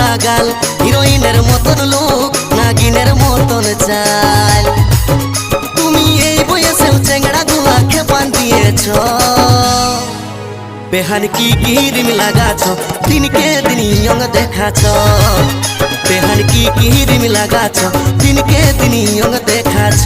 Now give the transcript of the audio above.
মোটা গাল, হিরোইনের মতন লোক, নাগিনের মতন চাল। তুমি এই বয়সেও চেংড়া গুলা খেপান দিয়েছ। বেহান কি ক্রিম লাগাছ, দিনকে দিন ইয়ং দেখাছ। বেহান কি ক্রিম লাগাছ, দিনকে দিন ইয়ং দেখাছ।